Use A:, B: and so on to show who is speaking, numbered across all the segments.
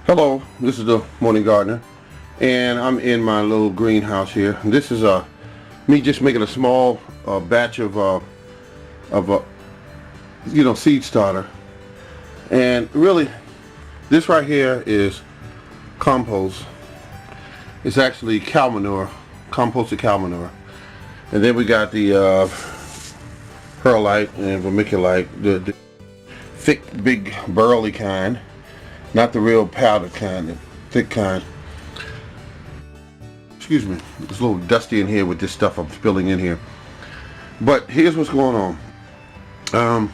A: Hello, this is the Morning Gardener, and I'm in my little greenhouse here. This is me just making a small batch of seed starter, and really this right here is compost. It's actually cow manure, composted cow manure, and then we got the perlite and vermiculite, the thick, big, burly kind. Not the real powdered kind, the thick kind. Excuse me, it's a little dusty in here with this stuff I'm spilling in here. But here's what's going on. I'm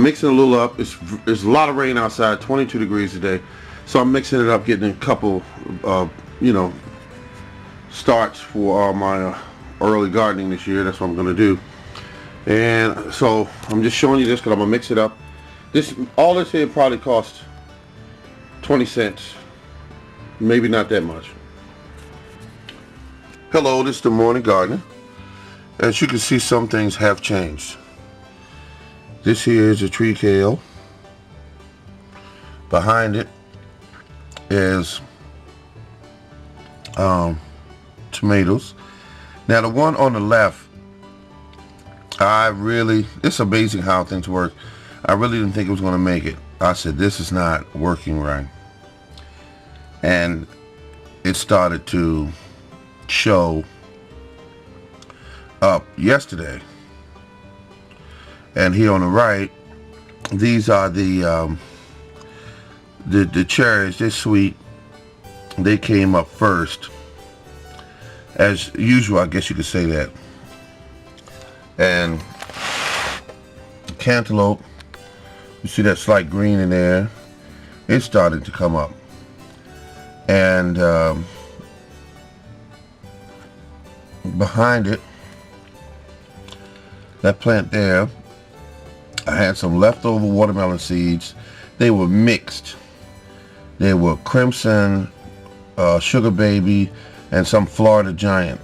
A: mixing a little up. There's a lot of rain outside, 22 degrees today. So I'm mixing it up, getting a couple, starts for my early gardening this year. That's what I'm going to do. And so I'm just showing you this because I'm going to mix it up. All this here probably costs 20 cents, maybe not that much. Hello, this is the Morning Gardener. As you can see, some things have changed. This here is a tree kale. Behind it is tomatoes. Now the one on the left, it's amazing how things work. I really didn't think it was going to make it. I said, this is not working right. And it started to show up yesterday. And here on the right, these are the cherries. They're sweet. They came up first. As usual, I guess you could say that. And cantaloupe, you see that slight green in there, it started to come up. And behind it, that plant there, I had some leftover watermelon seeds. They were mixed. They were crimson, sugar baby, and some Florida giant.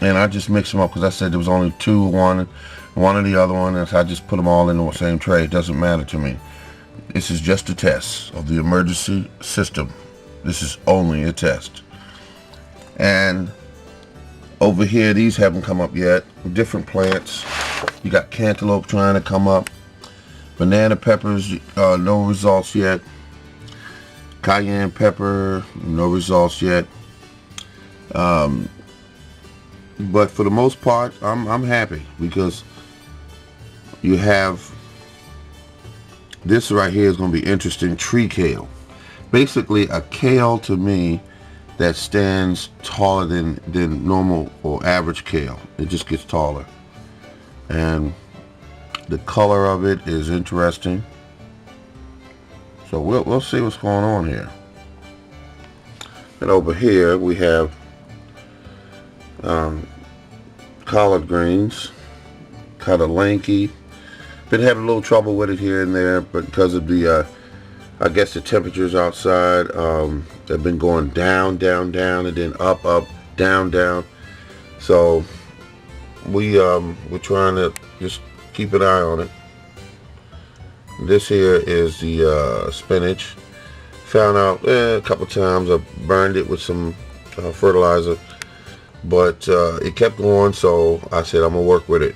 A: And I just mixed them up because I said there was only one of the other one, and so I just put them all in the same tray. It doesn't matter to me. This is just a test of the emergency system. This is only a test. And over here, these haven't come up yet. Different plants. You got cantaloupe trying to come up. Banana peppers, no results yet. Cayenne pepper, no results yet. But for the most part, I'm happy because you have this right here is going to be interesting. Tree kale, basically a kale to me that stands taller than normal or average kale. It just gets taller, and the color of it is interesting. So we'll see what's going on here. And over here we have collard greens, kind of lanky. Been having a little trouble with it here and there, but because of the I guess the temperatures outside, they've been going down, and then up, down. So we're trying to just keep an eye on it. This here is the spinach. Found out a couple times. I burned it with some fertilizer, but it kept going, so I said I'm gonna work with it.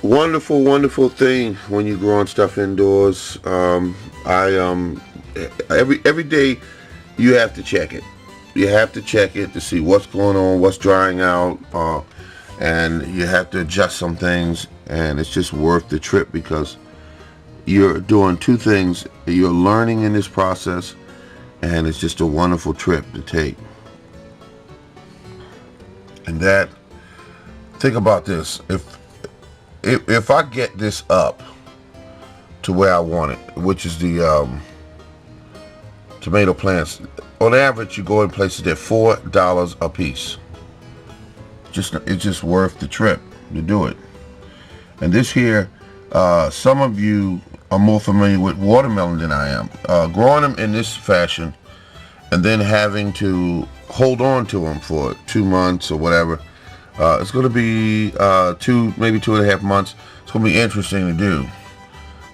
A: Wonderful thing when you're growing stuff indoors. Every day you have to check it. You have to check it to see what's going on, what's drying out, and you have to adjust some things, and it's just worth the trip because you're doing two things. You're learning in this process, and it's just a wonderful trip to take. And that, think about this, if I get this up to where I want it, which is the tomato plants, on average you go in places that $4 a piece. It's just worth the trip to do it. And this here, some of you are more familiar with watermelon than I am. Growing them in this fashion and then having to hold on to them for 2 months or whatever, it's going to be maybe 2.5 months. It's going to be interesting to do.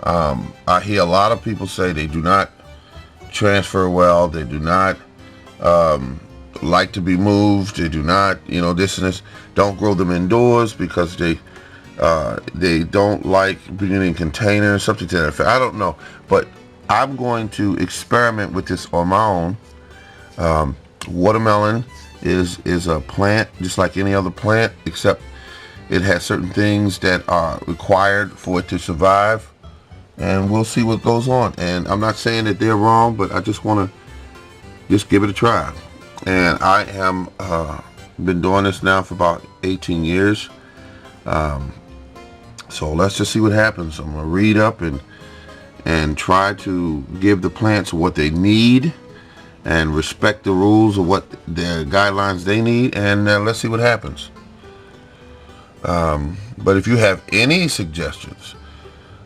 A: I hear a lot of people say they do not transfer well. They do not like to be moved. They do not, this and this. Don't grow them indoors because they don't like being in containers, something to that effect. I don't know, but I'm going to experiment with this on my own. Watermelon is a plant just like any other plant, except it has certain things that are required for it to survive, and we'll see what goes on. And I'm not saying that they're wrong, but I just want to just give it a try. And I am been doing this now for about 18 years. So let's just see what happens. I'm gonna read up and try to give the plants what they need and respect the rules of what their guidelines they need, and let's see what happens. But if you have any suggestions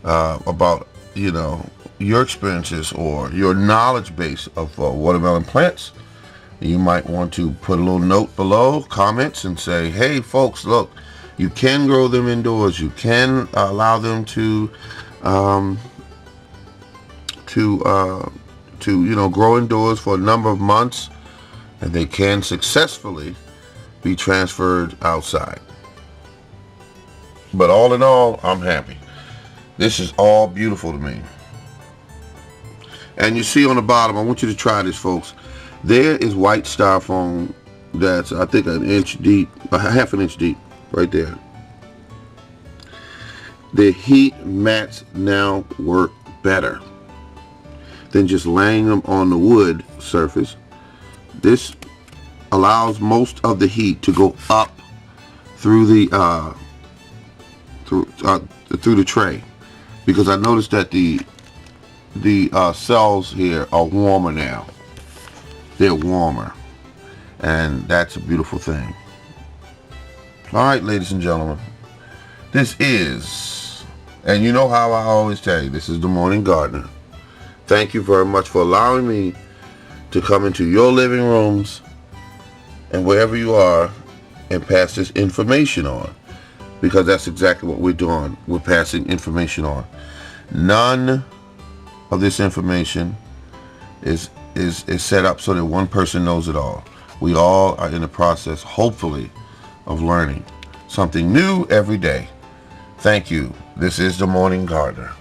A: about your experiences or your knowledge base of watermelon plants, you might want to put a little note below, comments, and say, hey folks, look, you can grow them indoors. You can allow them to grow indoors for a number of months, and they can successfully be transferred outside. But all in all, I'm happy. This is all beautiful to me. And you see on the bottom, I want you to try this, folks. There is white styrofoam that's, I think, an inch deep, a half an inch deep, right there. The heat mats now work better than just laying them on the wood surface. This allows most of the heat to go up through the through the tray, because I noticed that the cells here are warmer now. They're warmer, and that's a beautiful thing. All right, ladies and gentlemen, this is, and you know how I always tell you, this is the Morning Gardener. Thank you very much for allowing me to come into your living rooms and wherever you are and pass this information on, because that's exactly what we're doing. We're passing information on. None of this information is set up so that one person knows it all. We all are in the process, hopefully, of learning something new every day. Thank you. This is the Morning Gardener.